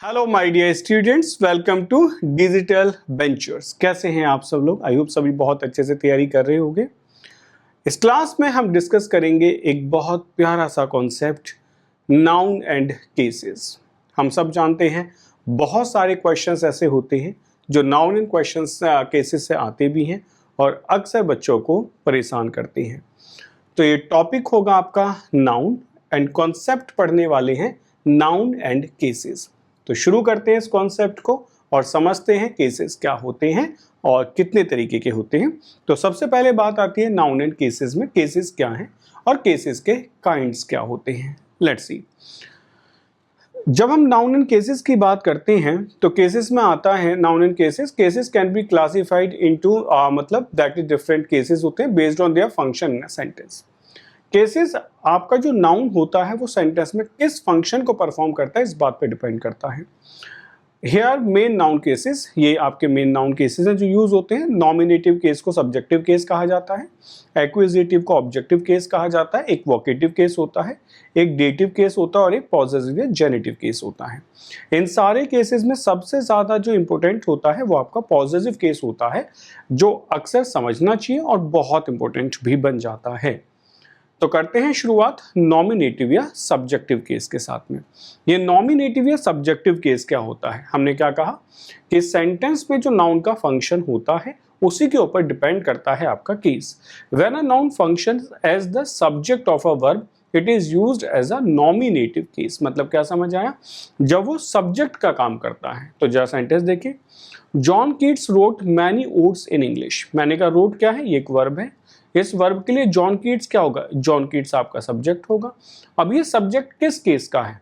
Hello my dear students, welcome to digital ventures. कैसे हैं आप सब लोग? आई होप सभी बहुत अच्छे से तैयारी कर रहे होंगे। इस क्लास में हम डिस्कस करेंगे एक बहुत प्यारा सा कॉन्सेप्ट, नाउन एंड केसेस। हम सब जानते हैं बहुत सारे क्वेश्चंस ऐसे होते हैं जो नाउन एंड क्वेश्चंस केसेस से आते भी हैं और अक्सर बच्चों को परेशान करते हैं। तो ये टॉपिक होगा आपका नाउन एंड कॉन्सेप्ट पढ़ने वाले हैं नाउन एंड केसेस। तो शुरू करते हैं इस कॉन्सेप्ट को और समझते हैं केसेस क्या होते हैं और कितने तरीके के होते हैं। तो सबसे पहले बात आती है नाउन एंड केसेस में, केसेस क्या हैं और केसेस के काइंड्स क्या होते हैं। Let's see. जब हम नाउन एंड केसेस की बात करते हैं तो केसेस में आता है noun and cases can be classified into मतलब दैट इज डिफरेंट केसेस होते हैं based on their function in a sentence. Cases आपका जो नाउन होता है वो सेंटेंस में किस फंक्शन को परफॉर्म करता है इस बात पे डिपेंड करता है। हेयर मेन नाउन केसेस, ये आपके मेन नाउन केसेस हैं जो यूज होते हैं। नॉमिनेटिव केस को सब्जेक्टिव केस कहा जाता है, एक्विजिटिव को ऑब्जेक्टिव केस कहा जाता है, एक वोकेटिव केस होता है, एक डेटिव केस होता है और एक पॉसेसिव या जेनेटिव केस होता है। इन सारे केसेस में सबसे ज्यादा जो इंपॉर्टेंट होता है वो आपका पॉसेसिव केस होता है, जो अक्सर समझना चाहिए और बहुत इंपॉर्टेंट भी बन जाता है। तो करते हैं शुरुआत नॉमिनेटिव या सब्जेक्टिव केस के साथ में। ये नॉमिनेटिव या सब्जेक्टिव केस क्या होता है? हमने क्या कहा कि सेंटेंस में जो नाउन का फंक्शन होता है उसी के ऊपर डिपेंड करता है आपका case. When a noun functions as the subject of a verb it is used as a nominative case. मतलब क्या समझ आया? जब वो सब्जेक्ट का काम करता है। तो जरा सेंटेंस देखिए, John Keats road many odds in English. मैंने कहा रोट क्या है? ये एक वर्ब है। इस वर्ब के लिए जॉन कीट्स क्या होगा? जॉन कीट्स आपका सब्जेक्ट होगा। अब ये सब्जेक्ट किस केस का है?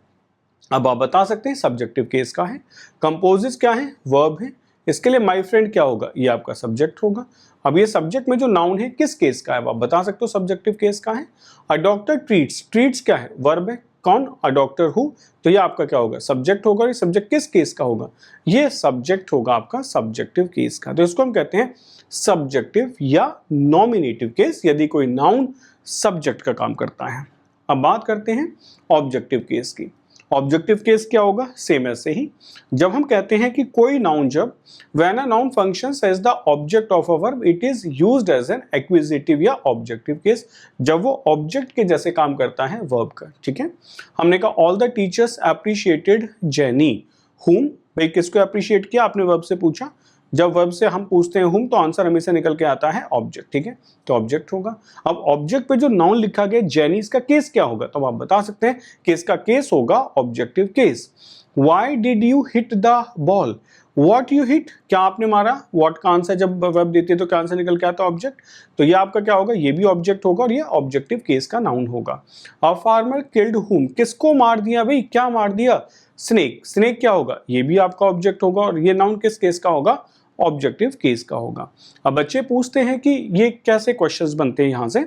अब आप बता सकते हैं सब्जेक्टिव केस का है। कंपोजिस क्या है? वर्ब है। इसके लिए माय फ्रेंड क्या होगा? ये आपका सब्जेक्ट होगा। अब ये सब्जेक्ट में जो नाउन है किस केस का है? आप बता सकते हो सब्जेक्टिव केस का है। अ डॉक्टर ट्रीट्स, ट्रीट्स क्या है? वर्ब है। कौन? A doctor who. तो ये आपका क्या होगा? सब्जेक्ट होगा। ये सब्जेक्ट किस केस का होगा? ये सब्जेक्ट होगा आपका सब्जेक्टिव केस का। तो इसको हम कहते हैं सब्जेक्टिव या नॉमिनेटिव केस, यदि कोई नाउन सब्जेक्ट का काम करता है। अब बात करते हैं ऑब्जेक्टिव केस की। ऑब्जेक्टिव केस क्या होगा? सेम ऐसे ही, जब हम कहते हैं कि कोई नाउन जब when a noun functions as the object of a verb it is used as an acquisitive या ऑब्जेक्टिव केस, जब वो ऑब्जेक्ट के जैसे काम करता है वर्ब का। ठीक है, हमने कहा all the teachers appreciated jenny हुम। भाई किसको अप्रिशिएट किया? आपने वर्ब से पूछा। जब वर्ब से हम पूछते हैं हुम तो आंसर हमेशा निकल के आता है ऑब्जेक्ट। ठीक है, तो ऑब्जेक्ट होगा। अब ऑब्जेक्ट पे जो नाउन लिखा गया जेनी, इसका केस क्या होगा? तो आप बता सकते हैं कि इसका केस होगा objective case. Why did you hit the ball? What you hit? क्या आपने मारा? What का आंसर जब वर्ब देते हैं तो क्या आंसर निकल के आता है? ऑब्जेक्ट। तो ये आपका क्या होगा? ये भी ऑब्जेक्ट होगा और ये ऑब्जेक्टिव केस का नाउन होगा। A farmer killed whom? किसको मार दिया भाई? क्या मार दिया? स्नेक। स्नेक क्या होगा? ये भी आपका ऑब्जेक्ट होगा और ये नाउन किस केस का होगा? ऑब्जेक्टिव केस का होगा। अब बच्चे पूछते हैं कि ये कैसे क्वेश्चंस बनते हैं यहाँ से,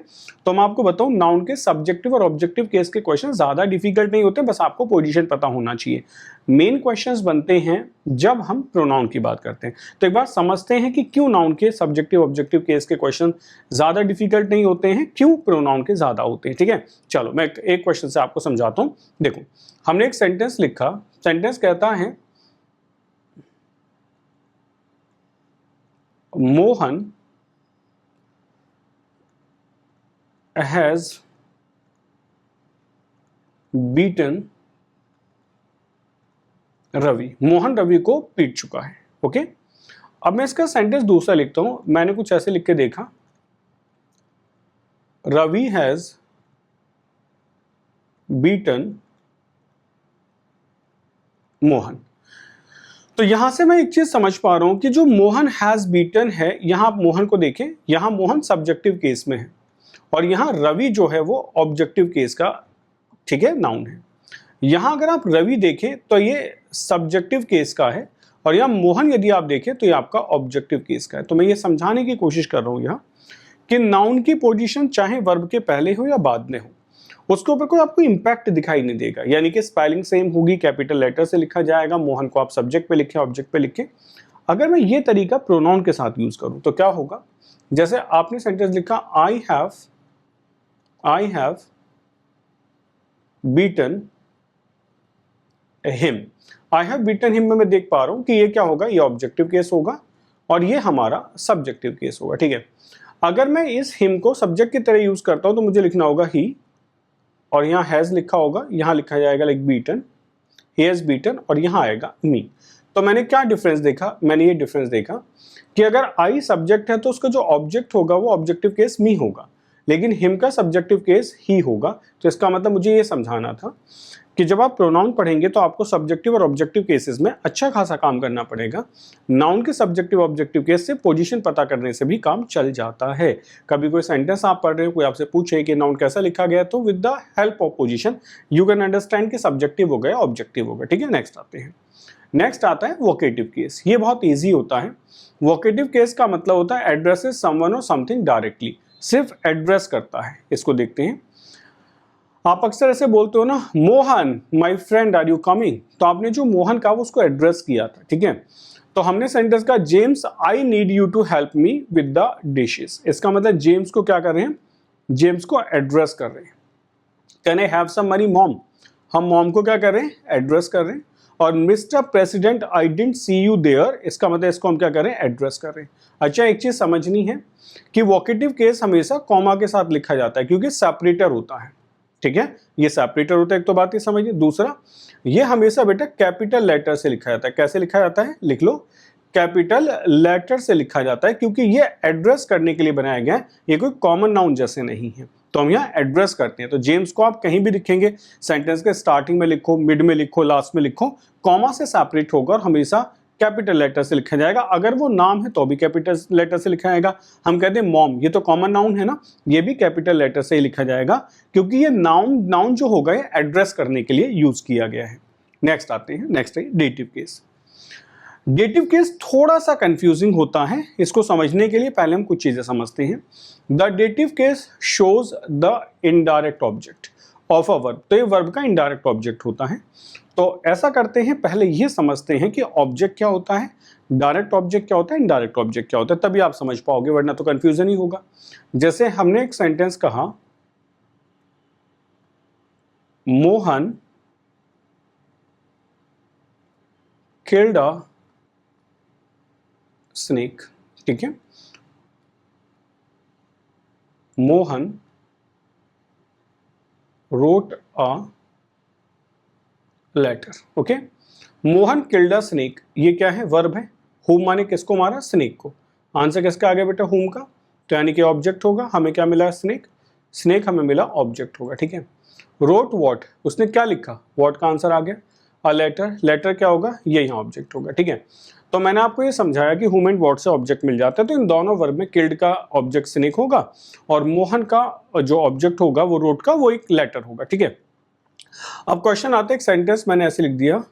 तो मैं आपको बताऊं नाउन के सब्जेक्टिव और ऑब्जेक्टिव केस के क्वेश्चन ज्यादा डिफिकल्ट नहीं होते, बस आपको पोजीशन पता होना चाहिए। मेन क्वेश्चंस बनते हैं जब हम प्रोनाउन की बात करते हैं। तो एक बार समझते हैं कि क्यों नाउन के सब्जेक्टिव ऑब्जेक्टिव केस के क्वेश्चन ज्यादा डिफिकल्ट नहीं होते हैं, क्यों प्रोनाउन के ज्यादा होते हैं। ठीक है, चलो मैं एक क्वेश्चन से आपको समझाता हूं। देखो, हमने एक सेंटेंस लिखा। सेंटेंस कहता है मोहन has beaten रवि। मोहन रवि को पीट चुका है। ओके, अब मैं इसका सेंटेंस दूसरा लिखता हूं। मैंने कुछ ऐसे लिख के देखा, रवि हैज बीटन मोहन। तो यहां से मैं एक चीज समझ पा रहा हूं कि जो मोहन हैज बीटन है, यहां आप मोहन को देखें, यहां मोहन सब्जेक्टिव केस में है और यहां रवि जो है वो ऑब्जेक्टिव केस का, ठीक है, नाउन है। यहां अगर आप रवि देखें तो ये सब्जेक्टिव केस का है और यहां मोहन यदि आप देखें तो ये आपका ऑब्जेक्टिव केस का है। तो मैं ये समझाने की कोशिश कर रहा हूं यहां कि नाउन की पोजीशन चाहे वर्ब के पहले हो या बाद में हो, उसके ऊपर कोई आपको इंपैक्ट दिखाई नहीं देगा। यानी कि स्पेलिंग सेम होगी, कैपिटल लेटर से लिखा जाएगा, मोहन को आप सब्जेक्ट पे लिखें, ऑब्जेक्ट पे लिखें। अगर मैं ये तरीका प्रोनाउन के साथ यूज करूं तो क्या होगा? जैसे आपने सेंटेंस लिखा I have beaten him. I have beaten him में मैं देख पा रहा हूं कि ये क्या होगा, ये ऑब्जेक्टिव केस होगा और ये हमारा सब्जेक्टिव केस होगा, ठीक है। अगर मैं इस हिम को सब्जेक्ट की तरह यूज करता हूं तो मुझे लिखना होगा ही, और यहाँ हैज लिखा होगा, यहाँ लिखा जाएगा like beaten, he has beaten, और यहाँ आएगा मी। तो मैंने क्या डिफरेंस देखा, मैंने ये डिफरेंस देखा कि अगर आई सब्जेक्ट है तो उसका जो ऑब्जेक्ट होगा वो ऑब्जेक्टिव केस मी होगा, लेकिन हिम का सब्जेक्टिव केस ही होगा। तो इसका मतलब मुझे ये समझाना था कि जब आप प्रोनाउन पढ़ेंगे तो आपको सब्जेक्टिव और ऑब्जेक्टिव केसेस में अच्छा खासा काम करना पड़ेगा। नाउन के सब्जेक्टिव ऑब्जेक्टिव केस से पोजीशन पता करने से भी काम चल जाता है। कभी कोई सेंटेंस आप पढ़ रहे हो, कोई आपसे पूछे कि नाउन कैसा लिखा गया, तो with the help of position you can understand कि सब्जेक्टिव हो गया, ऑब्जेक्टिव हो गया, ठीक है। नेक्स्ट आते हैं, नेक्स्ट आता है वोकेटिव केस। ये बहुत ईजी होता है। वोकेटिव केस का मतलब होता है एड्रेसेस समवन और समथिंग डायरेक्टली, सिर्फ एड्रेस करता है। इसको देखते हैं। आप अक्सर ऐसे बोलते हो ना, Mohan my friend are you coming, तो आपने जो मोहन कहा वो उसको एड्रेस किया था, ठीक है। तो हमने सेंटेंस का James I need you to help me with the dishes, इसका मतलब जेम्स को क्या कर रहे हैं, जेम्स को एड्रेस कर रहे हैं। Can I have some money mom, हम मॉम को क्या कर रहे हैं, एड्रेस कर रहे हैं। और mister president I didn't see you there, इसका मतलब इसको हम क्या कर रहे हैं, एड्रेस कर रहे हैं। अच्छा, एक चीज समझनी है कि वोकेटिव केस हमेशा कॉमा के साथ लिखा जाता है क्योंकि सेपरेटर होता है, ठीक है। ये सेपरेटर होता है, एक तो बात ये समझिए। दूसरा, ये हमेशा बेटा कैपिटल लेटर से लिखा जाता है। कैसे लिखा जाता है, लिख लो, कैपिटल लेटर से लिखा जाता है क्योंकि ये एड्रेस करने के लिए बनाया गया है, ये कोई कॉमन नाउन जैसे नहीं है। तो हम यहाँ एड्रेस करते हैं। तो जेम्स को आप कहीं भी लिखेंगे, सेंटेंस के स्टार्टिंग में लिखो, मिड में लिखो, लास्ट में लिखो, कॉमा से सेपरेट होकर हमेशा कैपिटल लेटर से लिखा जाएगा। अगर वो नाम है तो भी कैपिटल लेटर से लिखा जाएगा। हम कहते हैं मॉम, ये तो कॉमन नाउन है ना, ये भी कैपिटल लेटर से ही लिखा जाएगा क्योंकि ये नाउन जो होगा ये एड्रेस करने के लिए यूज किया गया है। नेक्स्ट आते हैं, नेक्स्ट है डेटिव केस। डेटिव केस थोड़ा सा कंफ्यूजिंग होता है। इसको समझने के लिए पहले हम कुछ चीजें समझते हैं। The dative case shows the indirect object of a verb, तो ये वर्ब का इनडायरेक्ट ऑब्जेक्ट होता है। तो ऐसा करते हैं, पहले ये समझते हैं कि ऑब्जेक्ट क्या होता है, डायरेक्ट ऑब्जेक्ट क्या होता है, इनडायरेक्ट ऑब्जेक्ट क्या होता है, तभी आप समझ पाओगे, वरना तो कंफ्यूजन ही होगा। जैसे हमने एक सेंटेंस कहा, मोहन किल्ड अ स्नेक, ठीक है। Mohan wrote a letter, okay. Mohan killed a snake, ये क्या है, वर्ब है। हुम माने किसको मारा, स्नेक को। आंसर किसका आ गया बेटा, हुम का, तो यानी कि ऑब्जेक्ट होगा। हमें क्या मिला, स्नेक, स्नेक हमें मिला ऑब्जेक्ट होगा, ठीक है। रोट वॉट, उसने क्या लिखा, वॉट का आंसर आ गया। अ लेटर, लेटर क्या होगा, ये यहाँ ऑब्जेक्ट होगा, ठीक है। तो मैंने आपको ये समझाया कि हुम एंड वॉट से ऑब्जेक्ट मिल जाता है, तो इन दोनों वर्ब में किल्ड का ऑब्जेक्ट स्नेक होगा और मोहन का जो ऑब्जेक्ट होगा वो रोट का, वो एक लेटर होगा, ठीक है। अब क्वेश्चन आता है, एक सेंटेंस मैंने ऐसे लिख दिया,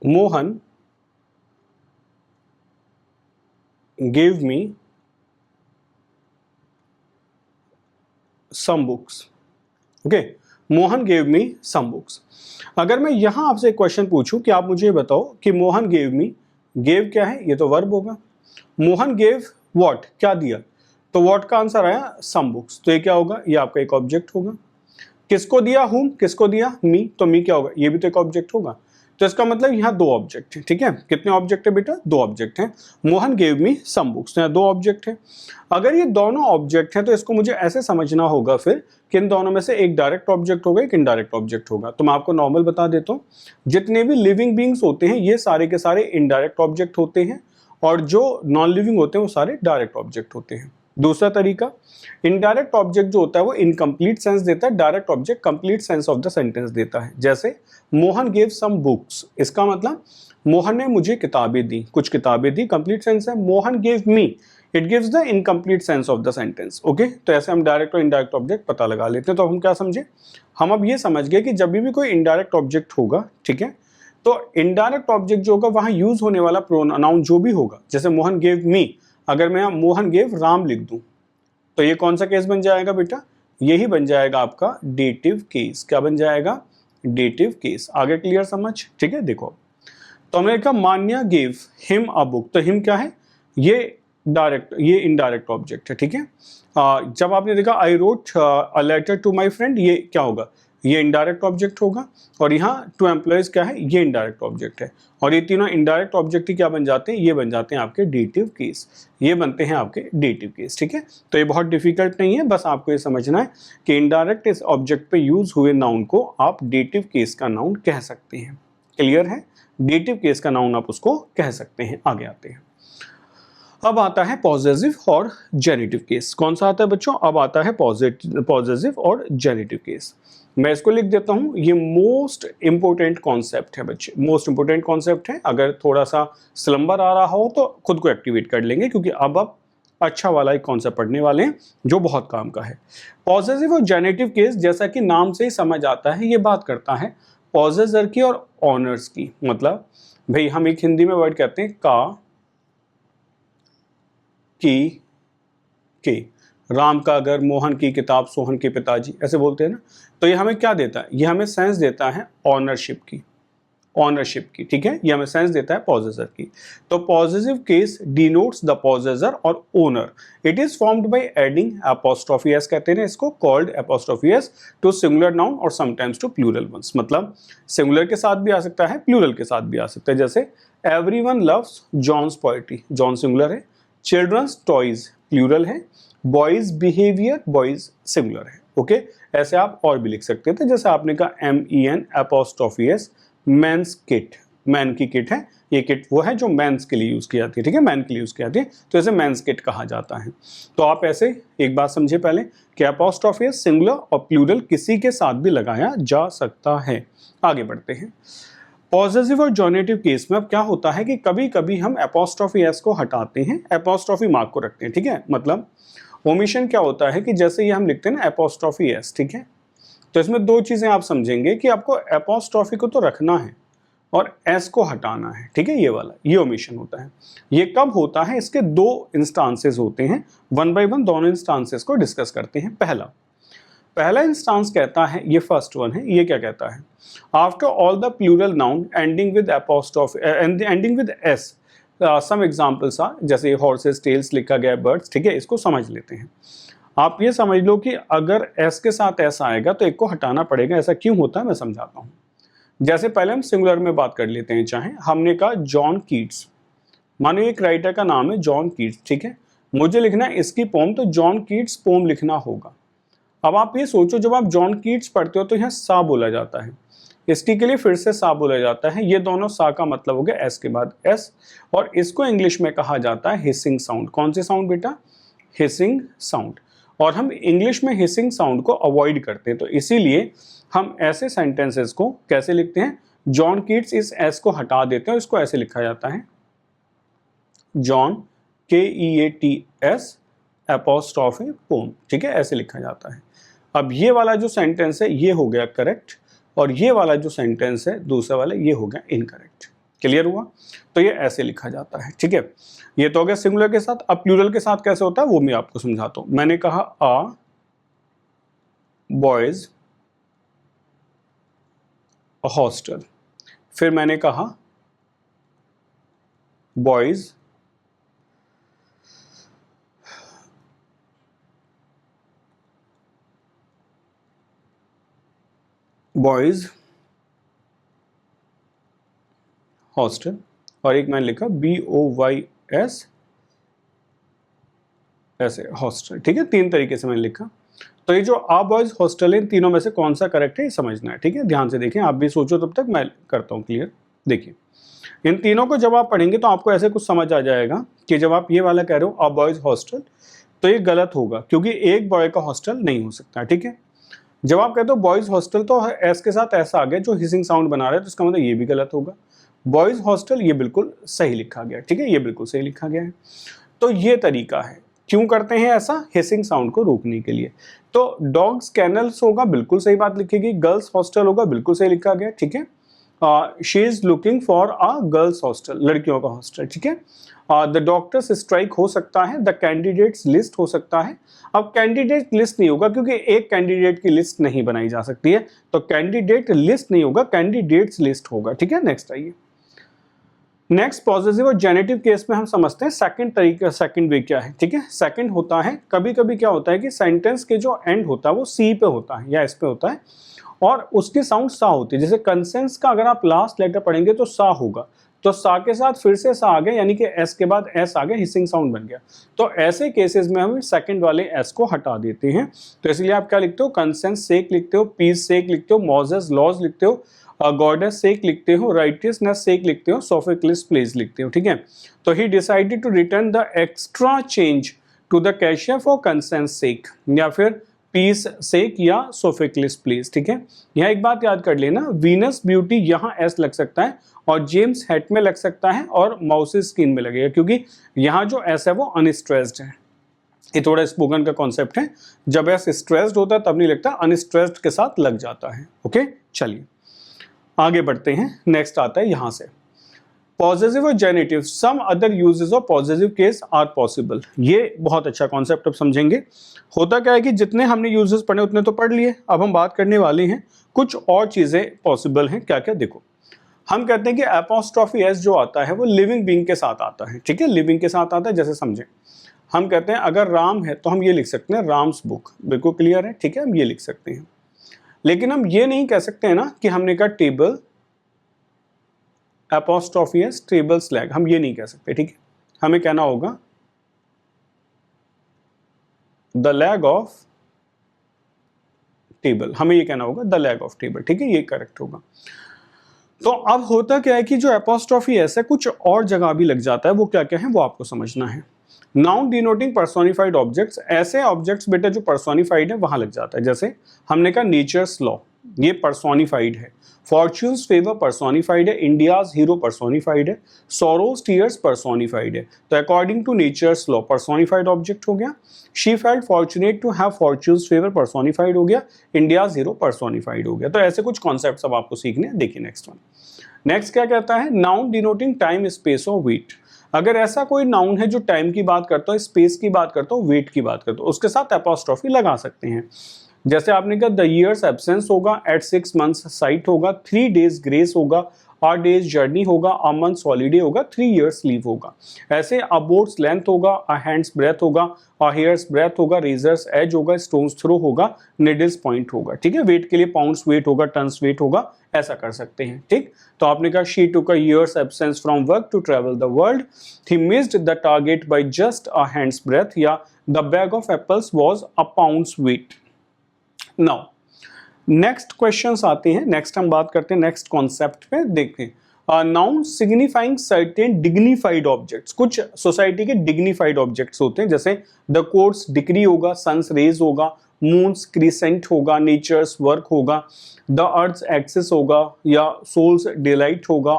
Mohan gave me some books, okay. Mohan gave me some books. अगर मैं यहां आपसे एक क्वेश्चन पूछूं कि आप मुझे बताओ कि मोहन गेव मी, गेव क्या है, ये तो वर्ब होगा। मोहन गेव व्हाट, क्या दिया, तो व्हाट का आंसर आया सम बुक्स, तो ये क्या होगा, ये आपका एक ऑब्जेक्ट होगा। किसको दिया, हुम, किसको दिया, मी, तो मी क्या होगा, ये भी तो एक ऑब्जेक्ट होगा। तो इसका मतलब यहाँ दो ऑब्जेक्ट है, ठीक है। कितने ऑब्जेक्ट है बेटा, दो ऑब्जेक्ट हैं। Mohan gave me some books, तो यहाँ दो ऑब्जेक्ट है। अगर ये दोनों ऑब्जेक्ट हैं तो इसको मुझे ऐसे समझना होगा फिर कि इन दोनों में से एक डायरेक्ट ऑब्जेक्ट होगा, एक इनडायरेक्ट ऑब्जेक्ट होगा। तो मैं आपको नॉर्मल बता देता हूँ, जितने भी लिविंग बींग्स होते हैं ये सारे के सारे इनडायरेक्ट ऑब्जेक्ट होते हैं और जो नॉन लिविंग होते हैं वो सारे डायरेक्ट ऑब्जेक्ट होते हैं। दूसरा तरीका, इनडायरेक्ट ऑब्जेक्ट जो होता है वो इनकम्प्लीट सेंस देता है, direct object complete sense of the sentence देता है। जैसे मोहन गेव सम बुक्स, इसका मतलब मोहन ने मुझे किताबें दी, कुछ किताबें दी, कंप्लीट सेंस है। Mohan gave me, it gives the incomplete sense of the sentence, okay. तो ऐसे हम डायरेक्ट और इनडायरेक्ट ऑब्जेक्ट पता लगा लेते हैं। तो हम क्या समझे, हम अब ये समझ गए कि जब भी कोई इनडायरेक्ट ऑब्जेक्ट होगा, ठीक है, तो इनडायरेक्ट ऑब्जेक्ट जो होगा वहां यूज होने वाला प्रोनाउन जो भी होगा, जैसे मोहन गेव मी, अगर मैं मोहन गेव राम लिख दूं तो ये कौन सा केस बन जाएगा बेटा, यही बन जाएगा आपका डेटिव केस। क्या बन जाएगा, डेटिव केस। आगे क्लियर समझ, ठीक है। देखो, तो हमने लिखा मान्या गेव हिम अ बुक, तो हिम क्या है, ये डायरेक्ट, ये इनडायरेक्ट ऑब्जेक्ट है, ठीक है। जब आपने देखा I wrote a letter to my friend, ये क्या होगा, ये इनडायरेक्ट ऑब्जेक्ट होगा, और यहाँ टू एम्प्लॉयज क्या है, ये इनडायरेक्ट ऑब्जेक्ट है, और ये तीनों इनडायरेक्ट ऑब्जेक्ट ही क्या बन जाते हैं, ये बन जाते हैं आपके डेटिव केस, ये बनते हैं आपके डेटिव केस। ठीक है, तो ये बहुत डिफिकल्ट नहीं है, बस आपको ये समझना है कि इनडायरेक्ट इस ऑब्जेक्ट पे यूज हुए नाउन को आप डेटिव केस का नाउन कह सकते हैं। क्लियर है, डेटिव केस का नाउन आप उसको कह सकते हैं। आगे आते हैं, अब आता है पॉजेसिव और जेनिटिव केस। कौन सा आता है बच्चों, अब आता है पॉजेसिव और जेनिटिव केस। मैं इसको लिख देता हूं, ये मोस्ट इंपोर्टेंट कॉन्सेप्ट है बच्चे, मोस्ट इंपोर्टेंट कॉन्सेप्ट है। अगर थोड़ा सा स्लंबर आ रहा हो तो खुद को एक्टिवेट कर लेंगे, क्योंकि अब आप अच्छा वाला एक कॉन्सेप्ट पढ़ने वाले हैं जो बहुत काम का है। पॉजेसिव और जेनिटिव केस, जैसा कि नाम से ही समझ आता है, ये बात करता है पॉजेसर की और ऑनर्स की। मतलब भाई हम एक हिंदी में वर्ड कहते हैं का, की, के, राम का घर, मोहन की किताब, सोहन के पिताजी, ऐसे बोलते हैं ना। तो ये हमें क्या देता है, ये हमें सेंस देता है ऑनरशिप की, ऑनरशिप की। ठीक है, ये हमें सेंस देता है पॉजेसर की। तो possessive case denotes the possessor और owner. It is formed by adding apostrophe S, कहते हैं इसको, called apostrophe S to singular noun और समटाइम्स टू प्लूरल वंस। मतलब सिंगुलर के साथ भी आ सकता है, प्लूरल के साथ भी आ सकता है। जैसे everyone loves John's poetry, John singular है। चिल्ड्रंस टॉयज प्लूरल है। बॉयज बिहेवियर, बॉयज सिंगुलर है। ओके, ऐसे आप और भी लिख सकते थे, जैसे आपने कहा MEN apostrophe S, men's kit, man की किट है, ये किट वो है जो मेंस के लिए यूज की जाती है। ठीक है, मैन के लिए यूज की जाती है, तो इसे मेंस किट कहा जाता है। तो आप ऐसे एक बात समझिए पहले कि एपोस्ट्रोफी एस सिंगुलर और प्लूरल किसी के साथ भी लगाया जा सकता है। आगे बढ़ते हैं, पॉजेसिव और जोनेटिव केस में अब क्या होता है कि कभी कभी हम एपोस्ट्रोफी एस को हटाते हैं, एपोस्ट्रोफी मार्क को रखते हैं। ठीक है, मतलब ओमिशन क्या होता है कि जैसे ये हम लिखते हैं ना एपोस्ट्रोफी एस, ठीक है, तो इसमें दो चीजें आप समझेंगे कि आपको एपोस्ट्रोफी को तो रखना है और एस को हटाना है। ठीक है, ये वाला, ये ओमिशन होता है। ये कब होता है, इसके दो इंस्टांसेस होते हैं, वन बाय वन दोनों इंस्टांसेस को डिस्कस करते हैं। पहला इंस्टांस कहता है, ये फर्स्ट वन है, ये क्या कहता है, after all the plural noun ending with apostrophe ending with S, some examples are, जैसे हॉर्सेस, टेल्स लिखा गया, बर्ड्स। ठीक है, इसको समझ लेते हैं। आप ये समझ लो कि अगर एस के साथ एस आएगा तो एक को हटाना पड़ेगा। ऐसा क्यों होता है मैं समझाता हूँ। जैसे पहले हम सिंगुलर में बात कर लेते हैं, चाहे हमने कहा जॉन कीट्स, मानो एक राइटर का नाम है जॉन कीट्स। ठीक है, मुझे लिखना है इसकी पोम, तो जॉन कीट्स पोम लिखना होगा। अब आप ये सोचो, जब आप जॉन कीट्स पढ़ते हो तो यहाँ सा बोला जाता है, इसकी के लिए फिर से सा बोला जाता है। ये दोनों सा का मतलब हो गया एस के बाद एस, और इसको इंग्लिश में कहा जाता है हिसिंग साउंड। कौन से साउंड बेटा, हिसिंग साउंड। और हम इंग्लिश में हिसिंग साउंड को अवॉइड करते हैं, तो इसीलिए हम ऐसे सेंटेंसेस को कैसे लिखते हैं, जॉन कीट्स, इस एस को हटा देते हैं और इसको ऐसे लिखा जाता है जॉन, KEATS एपोस्ट्रोफी पोम। ठीक है, ऐसे लिखा जाता है। अब ये वाला जो सेंटेंस है ये हो गया करेक्ट, और ये वाला जो सेंटेंस है दूसरा वाला ये हो गया इनकरेक्ट। क्लियर हुआ, तो ये ऐसे लिखा जाता है। ठीक है, ये तो हो गया सिंगुलर के साथ। अब प्लूरल के साथ कैसे होता है वो मैं आपको समझाता हूं। मैंने कहा आ बॉयज हॉस्टल, फिर मैंने कहा बॉयज हॉस्टल, और एक मैंने लिखा BOYS ऐसे हॉस्टल। ठीक है, तीन तरीके से मैंने लिखा। तो ये जो आ बॉयज हॉस्टल है, इन तीनों में से कौन सा करेक्ट है ये समझना है। ठीक है, ध्यान से देखें, आप भी सोचो तब तक मैं करता हूँ क्लियर। देखिए, इन तीनों को जब आप पढ़ेंगे तो आपको ऐसे कुछ समझ आ जाएगा कि जब आप ये वाला कह रहे हो आ बॉयज हॉस्टल, तो ये गलत होगा, क्योंकि एक बॉय का हॉस्टल नहीं हो सकता। ठीक है, जब आप कहते हो बॉयज हॉस्टल तो एस के साथ ऐसा आ गया जो हिसिंग साउंड बना रहा है, तो इसका मतलब ये भी गलत होगा। बॉयज हॉस्टल ये बिल्कुल सही लिखा गया। ठीक है, ये बिल्कुल सही लिखा गया है। तो ये तरीका है, क्यों करते हैं ऐसा, हिसिंग साउंड को रोकने के लिए। तो डॉग्स कैनल्स होगा, बिल्कुल सही बात लिखेगी। गर्ल्स हॉस्टल होगा, बिल्कुल सही लिखा गया। ठीक है, she is looking for a girls hostel, लड़कियों का हॉस्टल। ठीक है, द डॉक्टर्स स्ट्राइक हो सकता है, द कैंडिडेट्स लिस्ट हो सकता है। अब कैंडिडेट लिस्ट नहीं होगा, क्योंकि एक कैंडिडेट की लिस्ट नहीं बनाई जा सकती है, तो कैंडिडेट लिस्ट नहीं होगा, कैंडिडेट्स लिस्ट होगा। ठीक है, नेक्स्ट आइए। नेक्स्ट पॉजिटिव और जेनेटिव केस में हम समझते हैं सेकंड तरीका, सेकंड वे क्या है। ठीक है, सेकंड होता है, कभी कभी क्या होता है कि सेंटेंस के जो एंड होता है वो सी पे होता है या एस पे होता है, और उसकी साउंड सा होती है। जैसे कंसेंस का अगर आप लास्ट लेटर पढ़ेंगे तो सा होगा, तो सा के साथ फिर से सा आ गया, यानी कि एस के बाद एस आ गया, हिसिंग साउंड बन गया। तो ऐसे केसेस में हम सेकंड वाले एस को हटा देते हैं। तो इसलिए आप क्या लिखते हो, कंसेंस सेक लिखते हो, पीस सेक लिखते हो, मोजेस लॉज लिखते हो, गॉडेस सेक लिखते हो, राइटियसनेस सेक लिखते हो, सोफोक्लिस प्लेज लिखते हो। ठीक है, तो he decided to return the extra change to the cashier for conscience sake, या फिर पीस सेक या सोफोक्लिस प्लेज। ठीक है, यहाँ एक बात याद कर लेना, वीनस ब्यूटी यहाँ एस लग सकता है और जेम्स हेट में लग सकता है और माउसेस स्किन में लगेगा, क्योंकि यहाँ जो एस है वो अनस्ट्रेस्ड है। ये थोड़ा स्पोकन का कॉन्सेप्ट है, जब एस स्ट्रेस्ड होता है तब नहीं लगता, अनस्ट्रेस्ड के साथ लग जाता है। ओके, चलिए आगे बढ़ते हैं। नेक्स्ट आता है यहाँ से पॉसेसिव और genitive, some other uses of possessive case are possible. ये बहुत अच्छा कॉन्सेप्ट अब समझेंगे। होता क्या है कि जितने हमने यूजेस पढ़े उतने तो पढ़ लिए, अब हम बात करने वाले हैं कुछ और चीजें पॉसिबल हैं। क्या क्या, देखो हम कहते हैं कि एपोस्ट्रोफी एस जो आता है वो लिविंग बीइंग के साथ आता है। ठीक है, लिविंग के साथ आता है। जैसे समझें, हम कहते हैं अगर राम है तो हम ये लिख सकते हैं राम्स बुक, बिल्कुल क्लियर है। ठीक है, हम ये लिख सकते हैं, लेकिन हम ये नहीं कह सकते हैं ना कि हमने कहा table apostrophe S table slag, हम ये नहीं कह सकते। ठीक है, हमें कहना होगा द लैग ऑफ टेबल, हमें ये कहना होगा द लैग ऑफ टेबल। ठीक है, ये करेक्ट होगा। तो अब होता क्या है कि जो एपोस्ट्रोफी एस है कुछ और जगह भी लग जाता है, वो क्या क्या है वो आपको समझना है। नाउन डिनोटिंग पर्सोनिफाइड ऑब्जेक्ट्स, ऐसे ऑब्जेक्ट्स बेटा जो पर्सोनिफाइड है वहां लग जाता है। जैसे हमने कहा नेचर्स लॉ, ये पर्सोनिफाइड है। फॉर्च्यून्स फेवर पर्सोनिफाइड है, इंडियाज हीरो पर्सोनिफाइड है, सोरोस टीयर्स पर्सोनिफाइड है। तो according to nature's law personified object हो गया। She felt fortunate to have fortune's favour personified हो गया, इंडियाज हीरो पर्सोनिफाइड हो गया। तो ऐसे कुछ कॉन्सेप्ट्स अब आपको सीखने हैं। देखिए नेक्स्ट वन, नेक्स्ट क्या कहता है, नाउन डिनोटिंग टाइम स्पेस और वेट। अगर ऐसा कोई नाउन है जो टाइम की बात करता हो, स्पेस की बात करता हो, वेट की बात करता हो, उसके साथ एपोस्ट्रोफी लगा सकते हैं। जैसे आपने कहा द ईयर्स एब्सेंस होगा, एट 6 months साइट होगा, 3 days ग्रेस होगा, 8 days जर्नी होगा, अ मंथ्स हॉलीडे होगा, 3 years लीव होगा। ऐसे अ बोट्स लेंथ होगा, अ हैंड्स ब्रेथ होगा, अ हेयर्स ब्रेथ होगा, रेजर्स एज होगा, स्टोन्स थ्रो होगा, निडल्स पॉइंट होगा। ठीक है, वेट के लिए पाउंड्स वेट होगा, टन्स वेट होगा, ऐसा कर सकते हैं। ठीक, तो आपने कहा she took a year's absence from work to travel the world, he missed the target by just a hand's breath, या the bag of apples was a pound's weight. Now next questions आते हैं, next हम बात करते हैं next concept पे। देखते हैं noun signifying certain dignified objects, कुछ सोसाइटी के डिग्निफाइड ऑब्जेक्ट्स होते हैं। जैसे द कोर्ट्स डिग्री होगा, सन्स रेज होगा, मून्स क्रिसेंट होगा, नेचर्स वर्क होगा, द अर्थ्स एक्सिस होगा, या सोल्स डिलाइट होगा,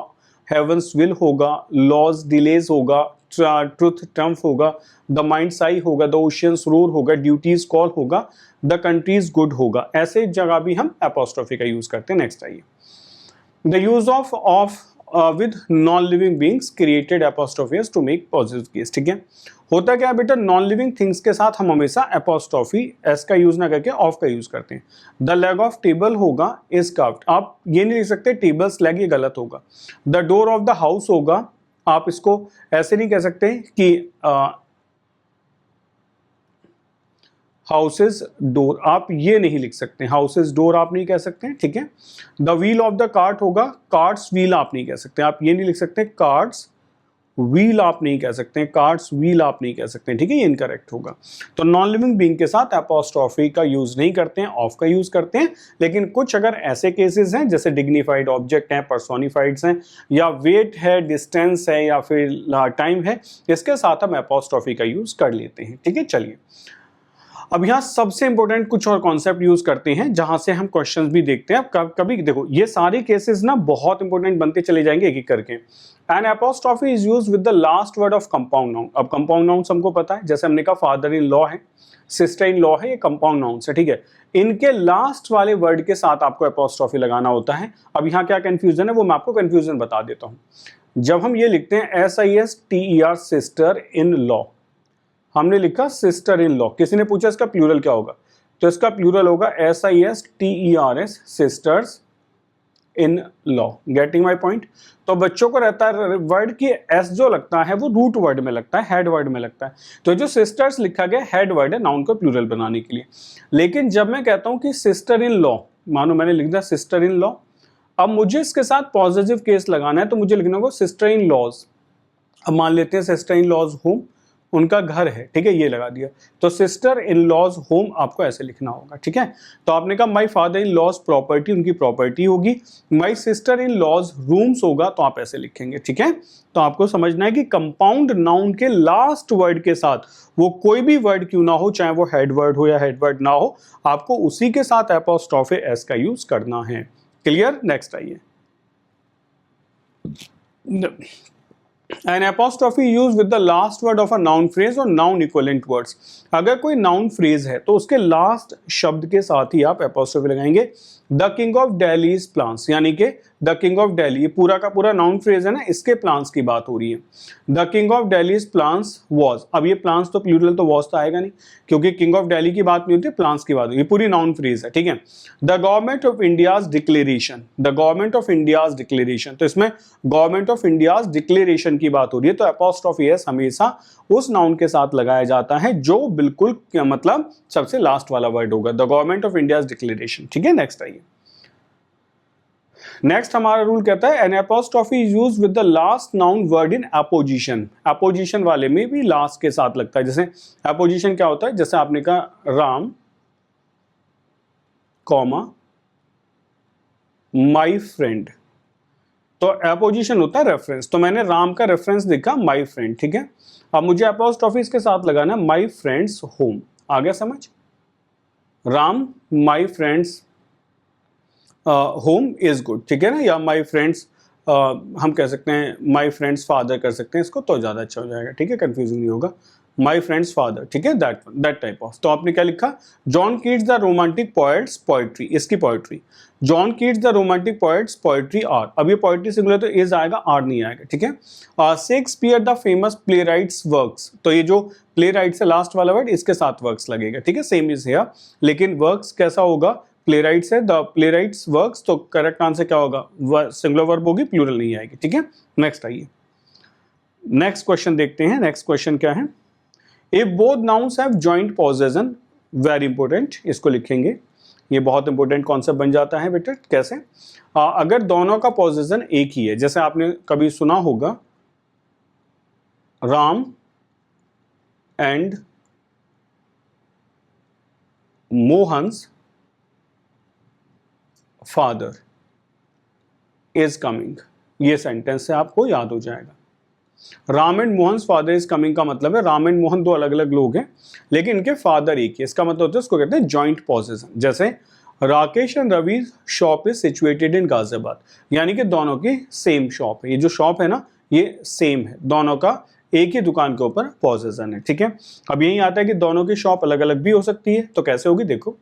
हेवंस विल होगा, लॉज डिलेज होगा, ट्रुथ ट्रम्फ होगा, द माइंड साई होगा, द ओशियंस रोर होगा, ड्यूटीज कॉल होगा, द कंट्रीज गुड होगा। ऐसे जगह भी हम एपोस्ट्रोफी का यूज करते हैं। नेक्स्ट आइए, the use of with non living beings created apostrophes to make positive case. ठीक है, होता क्या है बेटा, नॉन लिविंग थिंग्स के साथ हम हमेशा एपोस्ट्रोफी एस का यूज ना करके ऑफ का यूज करते हैं। द लेग ऑफ टेबल होगा इज कर्व्ड, आप ये नहीं लिख सकते टेबल्स लेग, ये गलत होगा। The door of the house होगा, आप इसको ऐसे नहीं कह सकते कि हाउसेज डोर, आप ये नहीं लिख सकते, हाउसेज डोर आप नहीं कह सकते। ठीक है, the wheel of the cart होगा, कार्ट्स व्हील आप नहीं कह सकते, आप ये नहीं लिख सकते, कार्ट्स व्हील आप नहीं कह सकते, कार्ट्स व्हील आप नहीं कह सकते। ठीक है, ये इनकरेक्ट होगा। तो नॉन लिविंग बीइंग के साथ एपोस्ट्रोफी का यूज नहीं करते हैं, ऑफ का यूज करते हैं। लेकिन कुछ अगर ऐसे केसेस हैं जैसे डिग्निफाइड ऑब्जेक्ट हैं, पर्सोनिफाइड्स हैं, या वेट है, डिस्टेंस है, या फिर टाइम है, इसके साथ हम एपोस्ट्रोफी का यूज कर लेते हैं। ठीक है, चलिए अब यहाँ सबसे इंपॉर्टेंट कुछ और कॉन्सेप्ट यूज करते हैं जहां से हम क्वेश्चंस भी देखते हैं। अब कभी देखो ये सारे केसेस ना बहुत इंपॉर्टेंट बनते चले जाएंगे एक एक करके। An apostrophe is used with the last word of compound noun. अब कंपाउंड नाउन हमको पता है, जैसे हमने कहा फादर इन लॉ है, सिस्टर इन लॉ है, ये कंपाउंड नाउन है। ठीक है, इनके लास्ट वाले वर्ड के साथ आपको एपोस्ट्रोफी लगाना होता है। अब यहाँ क्या कंफ्यूजन है वो मैं आपको कंफ्यूजन बता देता हूँ। जब हम ये लिखते हैं SISTER सिस्टर इन लॉ, हमने लिखा सिस्टर इन लॉ, किसी ने पूछा इसका प्लूरल क्या होगा, तो इसका प्लूरल होगा SISTERS sisters in law. Getting my point. तो बच्चों को रहता है वर्ड की एस जो लगता है वो रूट वर्ड में लगता है, हेड वर्ड में लगता है। तो जो सिस्टर्स लिखा गया हेड वर्ड है नाउन को प्लूरल बनाने के लिए। लेकिन जब मैं कहता हूं कि सिस्टर इन लॉ, मानो मैंने लिख दिया सिस्टर इन लॉ। अब मुझे इसके साथ पॉजिटिव केस लगाना है तो मुझे लिखना होगा सिस्टर इन लॉज। अब मान लेते हैं सिस्टर इन लॉज होम, उनका घर है, ठीक है, ये लगा दिया। तो सिस्टर इन लॉज होम आपको ऐसे लिखना होगा, ठीक है। तो आपने कहा my father in law's property, उनकी प्रॉपर्टी होगी। My sister in law's rooms होगा तो आप ऐसे लिखेंगे, ठीक है। तो आपको समझना है कि कंपाउंड नाउन के लास्ट वर्ड के साथ वो कोई भी वर्ड क्यों ना हो, चाहे वो हेड वर्ड हो या हेड वर्ड ना हो, आपको उसी के साथ एपोस्ट्रोफे एस का यूज करना है। क्लियर? नेक्स्ट आइए। An apostrophe used with the last word of a noun phrase or noun equivalent words। अगर कोई noun phrase है तो उसके last शब्द के साथ ही आप apostrophe लगाएंगे। The king of Delhi's plans, यानी कि The king of Delhi, ये पूरा का पूरा noun phrase है ना, इसके plans की बात हो रही है। The king of Delhi's plans was, अब ये plans तो plural तो was तो आएगा नहीं, क्योंकि king of Delhi की बात नहीं होती, plans की बात होती है। ये पूरी noun phrase है, ठीक है। The government of India's declaration, the government of India's declaration, तो इसमें government of India's declaration की बात हो रही है, तो apostrophe s हमेशा उस नाउन के साथ लगाया जाता है जो बिल्कुल मतलब सबसे लास्ट वाला वर्ड होगा, the government of India's declaration, ठीक है। नेक्स्ट आइए। नेक्स्ट हमारा रूल कहता है an apostrophe use with the last noun word in apposition. Apposition वाले में भी लास्ट के साथ लगता है। जैसे अपोजिशन क्या होता है, जैसे आपने कहा राम कॉमा माई फ्रेंड, तो अपोजिशन होता है रेफरेंस। तो मैंने राम का रेफरेंस देखा माई फ्रेंड, ठीक है। अब मुझे एपोस्ट्रोफी इसके साथ लगाना माई फ्रेंड्स होम। आ गया समझ? Ram my friends home is good, ठीक है ना, या माई फ्रेंड्स हम कह सकते हैं माई फ्रेंड्स फादर कर सकते हैं इसको, तो ज़्यादा अच्छा हो जाएगा, ठीक है, कंफ्यूजिंग नहीं होगा। माई फ्रेंड्स फादर, ठीक है, दैट टाइप ऑफ। तो आपने क्या लिखा, John Keats the romantic poets poetry, इसकी poetry, John Keats the romantic poets poetry are. अब ये पोएट्री सिंगुलर तो इज आएगा, आर नहीं आएगा, ठीक है। Shakespeare the famous playwright's works, तो ये जो प्ले राइट्स है लास्ट वाला वर्ड इसके साथ वर्क्स लगेगा, ठीक है, सेम इज हियर। लेकिन वर्क्स कैसा होगा, प्ले राइट्स है, द प्ले राइट्स वर्क्स, तो करेक्ट आंसर क्या होगा, सिंगुलर वर्ब होगी, प्लूरल नहीं आएगी, ठीक है। नेक्स्ट आइए, नेक्स्ट क्वेश्चन देखते हैं। नेक्स्ट क्वेश्चन क्या है, if both nouns have joint possession, very important, इसको लिखेंगे, ये बहुत इंपॉर्टेंट कॉन्सेप्ट बन जाता है बेटा। कैसे, अगर दोनों का पॉजेशन एक ही है, जैसे आपने कभी सुना होगा Ram and Mohan's father is coming, ये सेंटेंस से आपको याद हो जाएगा। Ram and Mohan father is coming का मतलब है राम एंड मोहन दो अलग अलग लोग हैं लेकिन इनके फादर एक ही, इसका मतलब होता है उसको कहते हैं जॉइंट पॉजेशन। जैसे Rakesh and Ravi shop is situated in Ghaziabad, यानी कि दोनों की सेम शॉप है, ये जो शॉप है ना ये सेम है, दोनों का एक ही दुकान के ऊपर पॉजेशन है, ठीक है। अब यही आता है कि दोनों की शॉप अलग अलग भी हो सकती है, तो कैसे होगी देखो।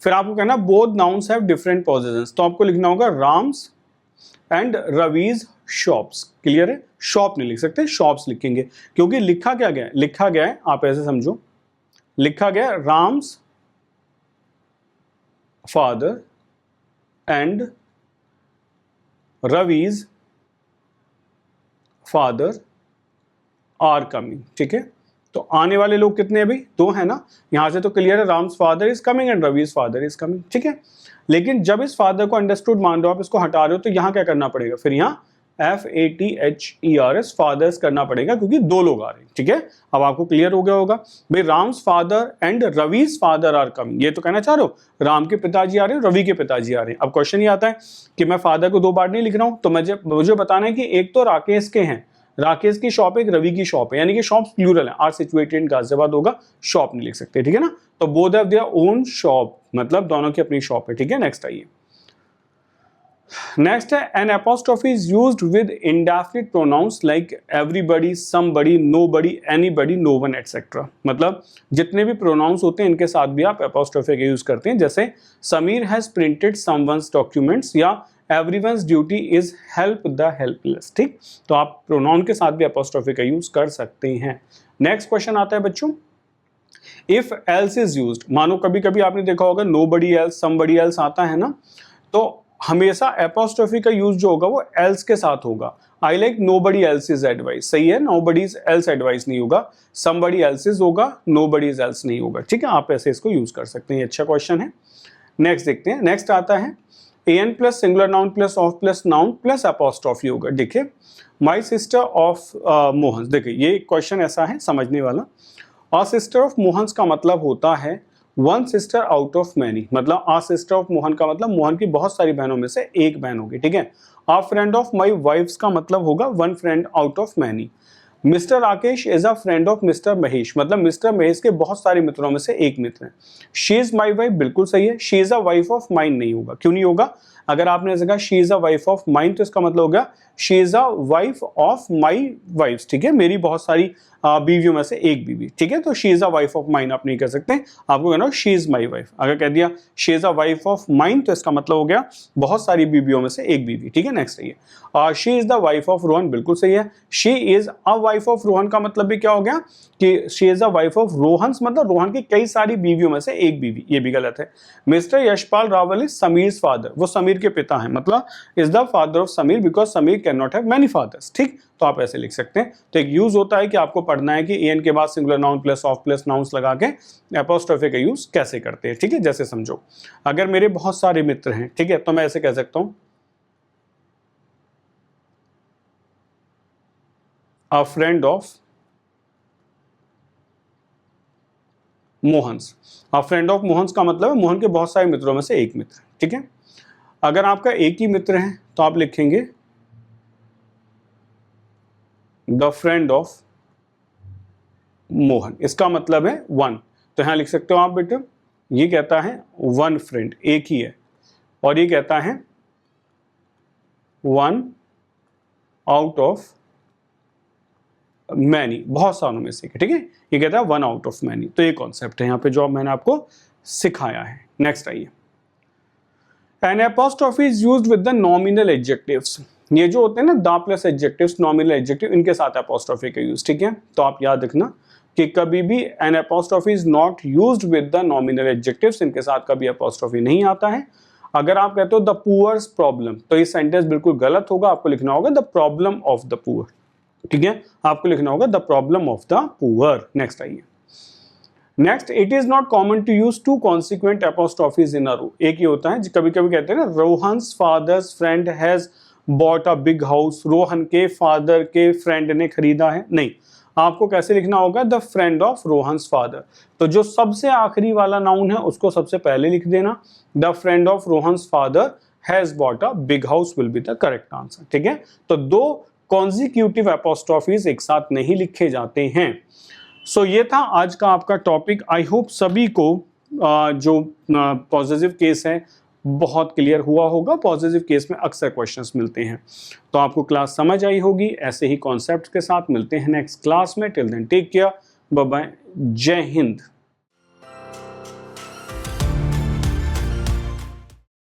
फिर आपको कहना बोथ नाउन्स हैव डिफरेंट पॉजेशंस, तो आपको लिखना होगा Ram's and Ravi's shops. Clear है, शॉप नहीं लिख सकते, शॉप्स लिखेंगे, क्योंकि लिखा क्या गया है, लिखा गया है, आप ऐसे समझो, लिखा गया है Ram's father and Ravi's father are coming, ठीक है। तो आने वाले लोग कितने हैं भाई, दो है ना, यहां से तो क्लियर है Ram's father is coming and Ravi's father is coming, ठीक है। लेकिन जब इस फादर को अंडरस्टूड मान रहे हो, आप इसको हटा रहे हो, तो यहां क्या करना पड़ेगा, फिर यहां FATHERS फादर्स करना पड़ेगा, क्योंकि दो लोग आ रहे हैं, ठीक है। अब आपको क्लियर हो गया होगा भाई, Ram's father and Ravi's father are coming, ये तो कहना चाह रहे हो राम के पिताजी आ रहे हैं, रवि के पिताजी आ रहे हैं। अब क्वेश्चन ये आता है कि मैं फादर को दो बार नहीं लिख रहा हूं, तो मुझे बताना है कि एक तो राकेश के हैं, राकेश की शॉप एक रवि की शॉप है, यानी कि शॉप प्लूरल है, आर सिचुएटेड इन गाजियाबाद होगा, शॉप नहीं लिख सकते, ठीक है ना। तो both have their own shop, मतलब दोनों की अपनी शॉप है, ठीक है। नेक्स्ट आइए, नेक्स्ट है an apostrophe is used with indefinite pronouns like everybody, somebody, nobody, anybody, no one etcetera. मतलब जितने भी प्रोनाउंस होते हैं इनके साथ भी आप एपोस्ट्रोफी का यूज करते हैं, जैसे Sameer has printed someone's documents या everyone's duty is help the helpless, ठीक। तो आप प्रोनाउन के साथ भी एपोस्ट्रोफी का यूज कर सकते हैं। नेक्स्ट क्वेश्चन आता है बच्चों, इफ एल्स इज यूज्ड, मानो कभी कभी आपने देखा होगा नोबडी एल्स, समबडी एल्स आता है ना, तो हमेशा एपोस्ट्रोफी का यूज जो होगा वो एल्स के साथ होगा। I like nobody else is advice, सही है, नोबडी एल्स एडवाइस नहीं होगा, समबडी एल्स इज होगा, नोबडी एल्स नहीं होगा, ठीक है। आप ऐसे इसको यूज कर सकते हैं, अच्छा क्वेश्चन है। नेक्स्ट देखते हैं, नेक्स्ट आता है an plus singular noun plus of plus noun plus apostrophe होगा। देखिए माई सिस्टर ऑफ मोहन, देखिए ये क्वेश्चन ऐसा है समझने वाला। अ सिस्टर ऑफ मोहन का मतलब होता है one sister out of many, मतलब अ सिस्टर ऑफ मोहन का मतलब मोहन की बहुत सारी बहनों में से एक बहन होगी, ठीक है। A friend of my wife's का मतलब होगा one friend out of many. Mister Rakesh is a friend of mister Mahesh, मतलब मिस्टर महेश के बहुत सारे मित्रों में से एक मित्र है। शी इज माई वाइफ, बिल्कुल सही है। She is a wife of mine नहीं होगा, क्यों नहीं होगा? अगर आपने ऐसे कहा she is a wife of mine तो इसका मतलब हो गया she is a wife of my wife's, ठीक है, मेरी बहुत सारी बीवियों में से एक बीवी, ठीक है। तो she is a wife of mine आप नहीं कह सकते, आपको कहना शी इज माई वाइफ। अगर कह दिया she is a wife of mine तो इसका मतलब हो गया बहुत सारी बीवियों में से एक बीवी, ठीक है। नेक्स्ट है she is the wife of Rohan, बिल्कुल सही है। She is a wife of Rohan का मतलब भी क्या हो गया कि she is a wife of Rohan, मतलब रोहन की कई सारी बीवियों में से एक बीवी, ये भी गलत है। Mister Yashpal Rawal is Sameer father, वो समीर के पिता हैं, मतलब is the father of Sameer because Sameer can not have many fathers, ठीक। तो आप ऐसे लिख सकते हैं। तो एक यूज होता है कि आपको पढ़ना है कि एन के बाद singular noun plus of plus nouns लगा के एपोस्ट्रोफी का यूज कैसे करते हैं, ठीक है। जैसे समझो अगर मेरे बहुत सारे मित्र हैं, ठीक है, तो मैं ऐसे कह सकता हूं अ friend of Mohan's. A friend of Mohan's का मतलब है मोहन के बहुत सारे मित्रों में से एक मित्र, ठीक है। अगर आपका एक ही मित्र है तो आप लिखेंगे द फ्रेंड ऑफ मोहन, इसका मतलब है वन। तो यहां लिख सकते हो आप बेटे, ये कहता है वन फ्रेंड, एक ही है, और ये कहता है वन आउट ऑफ मैनी, बहुत सारों में से, ठीक है। ये कहता है वन आउट ऑफ मैनी। तो ये कॉन्सेप्ट है यहाँ पे जो मैंने आपको सिखाया है। नेक्स्ट आइए, an apostrophe is used with the nominal adjectives. ये जो होते हैं ना the plus adjectives, nominal adjective, इनके साथ एपोस्ट्रोफी का यूज, ठीक है। तो आप याद रखना कि कभी भी an apostrophe is not used with the nominal adjectives, इनके साथ कभी एपोस्ट्रोफी नहीं आता है। अगर आप कहते हो द पुअर्स प्रॉब्लम तो ये सेंटेंस बिल्कुल गलत होगा, आपको लिखना होगा the problem of the poor, ठीक है। आपको लिखना होगा the problem of the poor. Next आइए, next, it is not common to use two consequent apostrophes in a row. एक ही होता है, कभी कभी कहते हैं ना Rohan's father's friend has bought a big house, Rohan के फादर के फ्रेंड ने खरीदा है, नहीं, आपको कैसे लिखना होगा the friend of Rohan's father. तो जो सबसे आखिरी वाला नाउन है उसको सबसे पहले लिख देना, the friend of Rohan's father has bought a big house will be the correct answer, ठीक है। तो दो कॉन्जिक्यूटिव एपोस्ट्रोफीज एक साथ नहीं लिखे जाते हैं। सो ये था आज का आपका टॉपिक। आई होप सभी को जो पॉजिटिव केस है बहुत क्लियर हुआ होगा। पॉजिटिव केस में अक्सर क्वेश्चंस मिलते हैं, तो आपको क्लास समझ आई होगी। ऐसे ही कॉन्सेप्ट के साथ मिलते हैं नेक्स्ट क्लास में। Till then take care, bye bye, जय हिंद।